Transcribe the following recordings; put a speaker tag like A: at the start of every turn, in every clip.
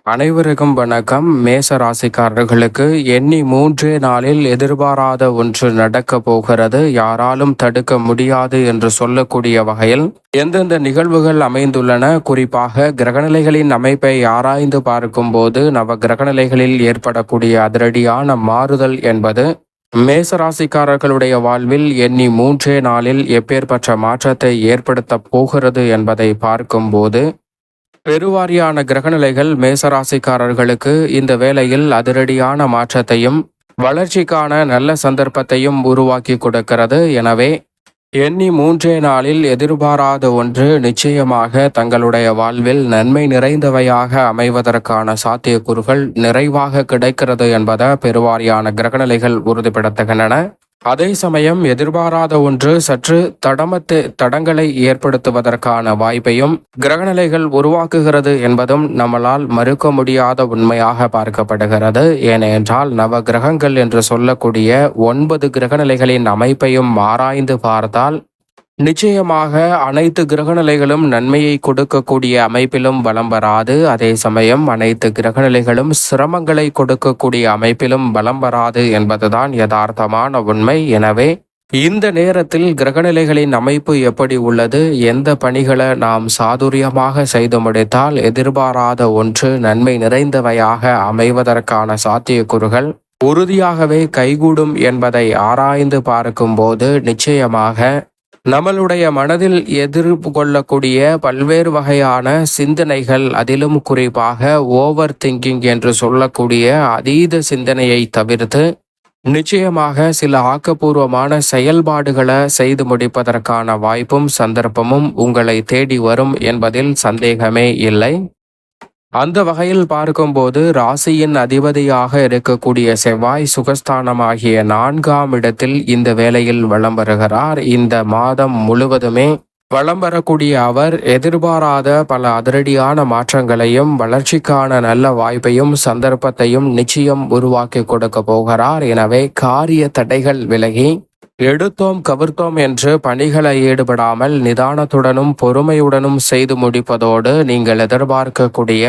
A: அனைவருக்கும் வணக்கம். மேச ராசிக்காரர்களுக்கு எண்ணி 3 நாளில் எதிர்பாராத ஒன்று நடக்க போகிறது. யாராலும் தடுக்க முடியாது என்று சொல்லக்கூடிய வகையில் எந்தெந்த நிகழ்வுகள் அமைந்துள்ளன, குறிப்பாக கிரகநிலைகளின் அமைப்பை ஆராய்ந்து பார்க்கும்போது நவ கிரகநிலைகளில் ஏற்படக்கூடிய அதிரடியான மாறுதல் என்பது மேசராசிக்காரர்களுடைய வாழ்வில் எண்ணி 3 நாளில் எப்பேற்பட்ட மாற்றத்தை ஏற்படுத்த போகிறது என்பதை பார்க்கும்போது பெருவாரியான கிரகநிலைகள் மேசராசிக்காரர்களுக்கு இந்த வேளையில் அதிரடியான மாற்றத்தையும் வளர்ச்சிக்கான நல்ல சந்தர்ப்பத்தையும் உருவாக்கி கொடுக்கிறது. எனவே எண்ணி 3 நாளில் எதிர்பாராத ஒன்று நிச்சயமாக தங்களுடைய வாழ்வில் நன்மை நிறைந்தவையாக அமைவதற்கான சாத்தியக்கூறுகள் நிறைவாக கிடைக்கிறது என்பதை பெருவாரியான கிரகநிலைகள் உறுதிப்படுத்துகின்றன. அதே சமயம் எதிர்பாராத ஒன்று சற்று தடங்களை ஏற்படுத்துவதற்கான வாய்ப்பையும் கிரகநிலைகள் உருவாக்குகிறது என்பதும் நம்மளால் மறுக்க முடியாத உண்மையாக பார்க்கப்படுகிறது. ஏனென்றால் நவ கிரகங்கள் என்று சொல்லக்கூடிய 9 கிரகநிலைகளின் அமைப்பையும் ஆராய்ந்து பார்த்தால் நிச்சயமாக அனைத்து கிரகநிலைகளும் நன்மையை கொடுக்கக்கூடிய அமைப்பிலும் பலம் வராது. அதே சமயம் அனைத்து கிரகநிலைகளும் சிரமங்களை கொடுக்கக்கூடிய அமைப்பிலும் பலம் வராது என்பதுதான் யதார்த்தமான உண்மை. எனவே இந்த நேரத்தில் கிரகநிலைகளின் அமைப்பு எப்படி உள்ளது, எந்த பணிகளை நாம் சாதுரியமாக செய்து முடித்தால் எதிர்பாராத ஒன்று நன்மை நிறைந்தவையாக அமைவதற்கான சாத்தியக்கூறுகள் உறுதியாகவே கைகூடும் என்பதை ஆராய்ந்து பார்க்கும்போது நிச்சயமாக நம்மளுடைய மனதில் எதிர்கொள்ளக்கூடிய பல்வேறு வகையான சிந்தனைகள், அதிலும் குறிப்பாக ஓவர் திங்கிங் என்று சொல்லக்கூடிய அதீத சிந்தனையை தவிர்த்து நிச்சயமாக சில ஆக்கப்பூர்வமான செயல்பாடுகளை செய்து முடிப்பதற்கான வாய்ப்பும் சந்தர்ப்பமும் உங்களை தேடி வரும் என்பதில் சந்தேகமே இல்லை. அந்த வகையில் பார்க்கும்போது ராசியின் அதிபதியாக இருக்கக்கூடிய செவ்வாய் சுகஸ்தானமாகிய 4ஆம் இடத்தில் இந்த வேளையில் வலம் வருகிறார். இந்த மாதம் முழுவதுமே வலம் வரக்கூடிய அவர் எதிர்பாராத பல அதிரடியான மாற்றங்களையும் வளர்ச்சிக்கான நல்ல வாய்ப்பையும் சந்தர்ப்பத்தையும் நிச்சயம் உருவாக்கி கொடுக்க போகிறார். எனவே காரிய தடைகள் விலகி எடுத்தோம் கவிர்த்தோம் என்று பணிகளை ஈடுபடாமல் நிதானத்துடனும் பொறுமையுடனும் செய்து முடிப்பதோடு நீங்கள் எதிர்பார்க்கக்கூடிய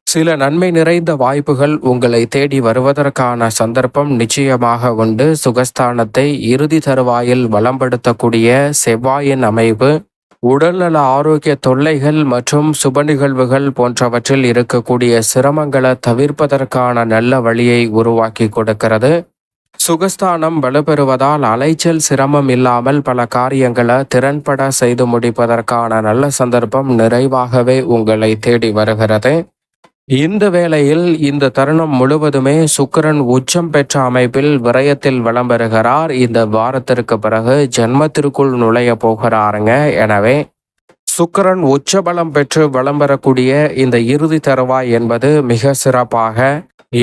A: சில நன்மை நிறைந்த வாய்ப்புகள் உங்களை தேடி வருவதற்கான சந்தர்ப்பம் நிச்சயமாக உண்டு. சுகஸ்தானத்தை இறுதி தருவாயில் வளம்படுத்தக்கூடிய செவ்வாயின் அமைப்பு உடல்நல ஆரோக்கிய தொல்லைகள் மற்றும் சுப நிகழ்வுகள் போன்றவற்றில் இருக்கக்கூடிய சிரமங்களை தவிர்ப்பதற்கான நல்ல வழியை உருவாக்கி கொடுக்கிறது. சுகஸ்தானம் வலுப்பெறுவதால் அலைச்சல் சிரமம் இல்லாமல் பல காரியங்களை திறன்பட செய்து முடிப்பதற்கான நல்ல சந்தர்ப்பம் நிறைவாகவே உங்களை தேடி வருகிறது. இந்த வேளையில் இந்த தருணம் முழுவதுமே சுக்கிரன் உச்சம் பெற்ற அமைப்பில் விரயத்தில் வலம் பெறுகிறார். இந்த வாரத்திற்கு பிறகு ஜென்மத்திற்குள் நுழைய போகிறாருங்க. எனவே சுக்கிரன் உச்சபலம் பெற்று வலம் பெறக்கூடிய இந்த இறுதி தருவாய் என்பது மிக சிறப்பாக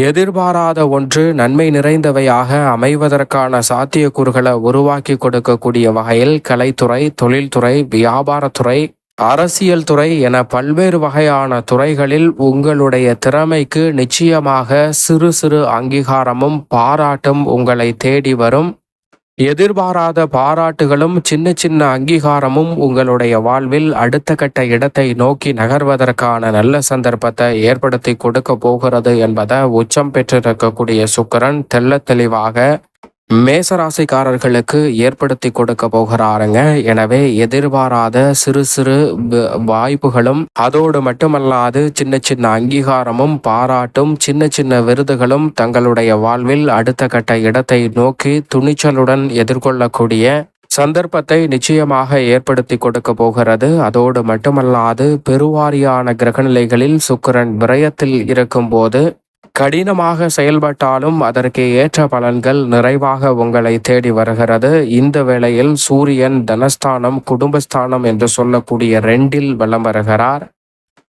A: எதிர்பாராத ஒன்று நன்மை நிறைந்தவையாக அமைவதற்கான சாத்தியக்கூறுகளை உருவாக்கி கொடுக்கக்கூடிய வகையில் கலைத்துறை, தொழில்துறை, வியாபாரத்துறை, அரசியல் துறை என பல்வேறு வகையான துறைகளில் உங்களுடைய திறமைக்கு நிச்சயமாக சிறு சிறு அங்கீகாரமும் பாராட்டும் உங்களை தேடி வரும். எதிர்பாராத பாராட்டுகளும் சின்ன சின்ன அங்கீகாரமும் உங்களுடைய வாழ்வில் அடுத்த கட்ட இடத்தை நோக்கி நகர்வதற்கான நல்ல சந்தர்ப்பத்தை ஏற்படுத்தி கொடுக்க போகிறது என்பதை உச்சம் பெற்றிருக்கக்கூடிய சுக்கிரன் தெள்ள தெளிவாக மேசராசிக்காரர்களுக்கு ஏற்படுத்தி கொடுக்க போகிறாருங்க. எனவே எதிர்பாராத சிறு சிறு வாய்ப்புகளும் அதோடு மட்டுமல்லாது சின்ன சின்ன அங்கீகாரமும் பாராட்டும் சின்ன சின்ன விருதுகளும் தங்களுடைய வாழ்வில் அடுத்த கட்ட இடத்தை நோக்கி துணிச்சலுடன் எதிர்கொள்ளக்கூடிய சந்தர்ப்பத்தை நிச்சயமாக ஏற்படுத்தி கொடுக்க போகிறது. அதோடு மட்டுமல்லாது பெருவாரியான கிரகநிலைகளில் சுக்கிரன் விரயத்தில் இருக்கும்போது கடினமாக செயல்பட்டாலும் அதற்கு ஏற்ற பலன்கள் நிறைவாக உங்களை தேடி வருகிறது. இந்த வேளையில் சூரியன் தனஸ்தானம், குடும்பஸ்தானம் என்று சொல்லக்கூடிய 2இல் வலம் வருகிறார்.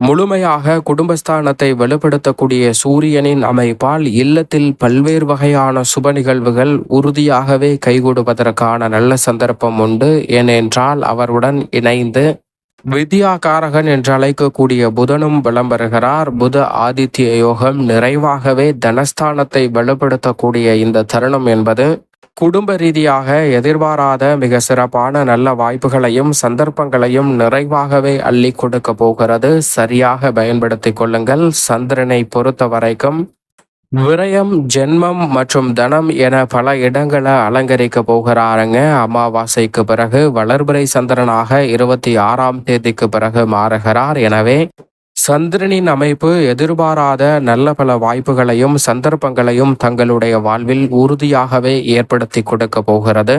A: முழுமையாக குடும்பஸ்தானத்தை வலுப்படுத்தக்கூடிய சூரியனின் அமைப்பால் இல்லத்தில் பல்வேறு வகையான சுப நிகழ்வுகள் உறுதியாகவே கைகூடுவதற்கான நல்ல சந்தர்ப்பம் உண்டு. ஏனென்றால் அவருடன் இணைந்து வித்யாகாரகன் என்று அழைக்கக்கூடிய புதனும் வலம் வருகிறார். புத ஆதித்ய யோகம் நிறைவாகவே தனஸ்தானத்தை வலுப்படுத்தக்கூடிய இந்த தருணம் என்பது குடும்ப ரீதியாக எதிர்பாராத மிக சிறப்பான நல்ல வாய்ப்புகளையும் சந்தர்ப்பங்களையும் நிறைவாகவே அள்ளி கொடுக்க போகிறது. சரியாக பயன்படுத்திக் கொள்ளுங்கள். சந்திரனை பொறுத்த வரைக்கும் விரயம், ஜென்மம் மற்றும் தனம் என பல இடங்களை அலங்கரிக்க போகிறாருங்க. அமாவாசைக்கு பிறகு வளர்பிறை சந்திரனாக 26ஆம் தேதிக்கு பிறகு மாறுகிறார். எனவே சந்திரனின் அமைப்பு எதிர்பாராத நல்ல பல வாய்ப்புகளையும் சந்தர்ப்பங்களையும் தங்களுடைய வாழ்வில் உறுதியாகவே ஏற்படுத்தி கொடுக்க போகிறது.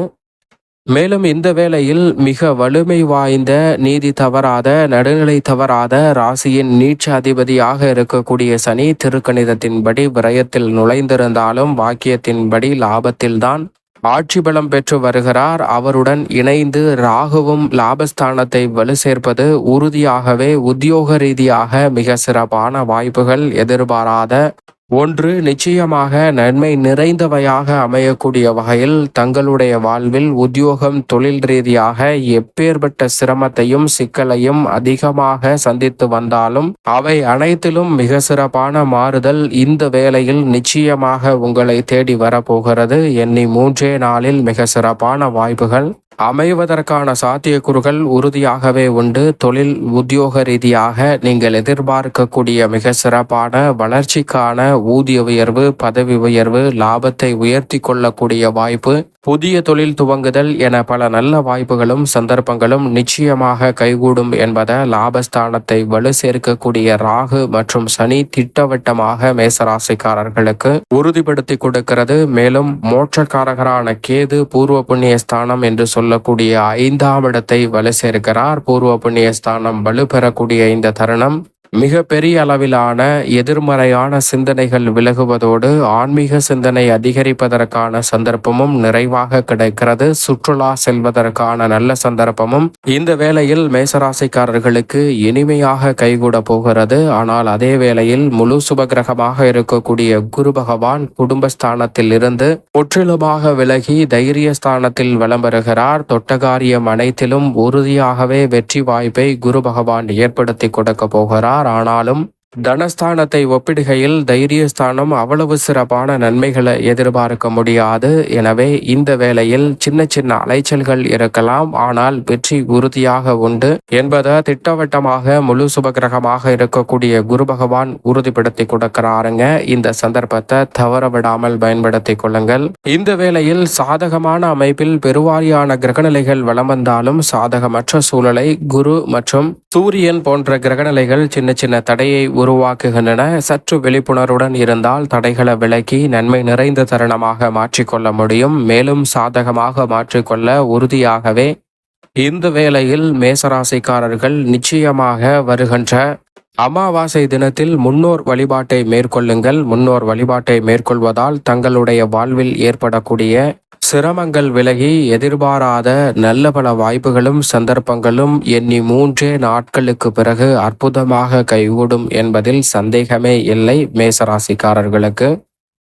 A: மேலும் இந்த வேளையில் மிக வலிமை வாய்ந்த, நீதி தவறாத, நடுநிலை தவறாத, ராசியின் நீட்ச அதிபதியாக இருக்கக்கூடிய சனி திருக்கணிதத்தின்படி விரயத்தில் நுழைந்திருந்தாலும் வாக்கியத்தின்படி லாபத்தில்தான் ஆட்சி பலம் பெற்று வருகிறார். அவருடன் இணைந்து ராகுவும் லாபஸ்தானத்தை வலு சேர்ப்பது உறுதியாகவே உத்தியோக ரீதியாக மிக சிறப்பான வாய்ப்புகள் எதிர்பாராத ஒன்று நிச்சயமாக நன்மை நிறைந்தவையாக அமையக்கூடிய வகையில் தங்களுடைய வாழ்வில் உத்தியோகம், தொழில் ரீதியாக எப்பேற்பட்ட சிரமத்தையும் சிக்கலையும் அதிகமாக சந்தித்து வந்தாலும் அவை அனைத்திலும் மிக சிறப்பான மாறுதல் இந்த வேளையில் நிச்சயமாக உங்களை தேடி வரப்போகிறது. எண்ணி 3 நாளில் மிக சிறப்பான வாய்ப்புகள் அமைவதற்கான சாத்தியக்கூறுகள் உறுதியாகவே உண்டு. தொழில், உத்தியோக ரீதியாக நீங்கள் எதிர்பார்க்கக்கூடிய மிக சிறப்பான வளர்ச்சிக்கான ஊதிய உயர்வு, பதவி உயர்வு, லாபத்தை உயர்த்தி கொள்ளக்கூடிய வாய்ப்பு, புதிய தொழில் துவங்குதல் என பல நல்ல வாய்ப்புகளும் சந்தர்ப்பங்களும் நிச்சயமாக கைகூடும் என்பதை லாபஸ்தானத்தை வலு சேர்க்கக்கூடிய ராகு மற்றும் சனி திட்டவட்டமாக மேசராசிக்காரர்களுக்கு உறுதிப்படுத்தி கொடுக்கிறது. மேலும் மோட்சக்காரகரான கேது பூர்வ புண்ணிய ஸ்தானம் என்று சொல்லக்கூடிய 5ஆம் இடத்தை வலு சேர்க்கிறார். பூர்வ புண்ணிய ஸ்தானம் வலு பெறக்கூடிய இந்த தருணம் மிக பெரிய அளவிலான எதிர்மறையான சிந்தனைகள் விலகுவதோடு ஆன்மீக சிந்தனை அதிகரிப்பதற்கான சந்தர்ப்பமும் நிறைவாக கிடைக்கிறது. சுற்றுலா செல்வதற்கான நல்ல சந்தர்ப்பமும் இந்த வேளையில் மேசராசிக்காரர்களுக்கு இனிமையாக கைகூட போகிறது. ஆனால் அதே வேளையில் முழு சுபகிரகமாக இருக்கக்கூடிய குரு பகவான் குடும்பஸ்தானத்தில் இருந்து முற்றிலுமாக விலகி தைரிய ஸ்தானத்தில் வலம் பெறுகிறார். தொட்டகாரியம் அனைத்திலும் உறுதியாகவே வெற்றி வாய்ப்பை குரு பகவான் ஏற்படுத்தி கொடுக்க போகிறார். ஆனாலும் தனஸ்தானத்தை ஒப்பிடுகையில் தைரியஸ்தானம் அவ்வளவு சிறப்பான நன்மைகளை எதிர்பார்க்க முடியாது. எனவே இந்த வேளையில் சின்ன சின்ன அலைச்சல்கள் இருக்கலாம், ஆனால் வெற்றி உறுதியாக உண்டு என்பதை திட்டவட்டமாக முழு சுபகிரகமாக இருக்கக்கூடிய குரு பகவான் உறுதிப்படுத்தி கொடுக்கிறாருங்க. இந்த சந்தர்ப்பத்தை தவற விடாமல் பயன்படுத்தி கொள்ளுங்கள். இந்த வேளையில் சாதகமான அமைப்பில் பெருவாரியான கிரகநிலைகள் வலம் வந்தாலும் சாதகமற்ற சூழலை குரு மற்றும் சூரியன் போன்ற கிரகநிலைகள் சின்ன சின்ன தடையை உருவாக்குகின்றன. சற்று விழிப்புணர்வுடன் இருந்தால் தடைகளை விலக்கி நன்மை நிறைந்த தருணமாக மாற்றிக்கொள்ள முடியும். மேலும் சாதகமாக மாற்றிக்கொள்ள உறுதியாகவே இந்த வேளையில் மேசராசிக்காரர்கள் நிச்சயமாக வருகின்ற அமாவாசை தினத்தில் முன்னோர் வழிபாட்டை மேற்கொள்ளுங்கள். முன்னோர் வழிபாட்டை மேற்கொள்வதால் தங்களுடைய வாழ்வில் ஏற்படக்கூடிய சிரமங்கள் விலகி எதிர்பாராத நல்ல பல வாய்ப்புகளும் சந்தர்ப்பங்களும் எண்ணி 3 நாட்களுக்கு பிறகு அற்புதமாக கைகூடும் என்பதில் சந்தேகமே இல்லை மேசராசிக்காரர்களுக்கு.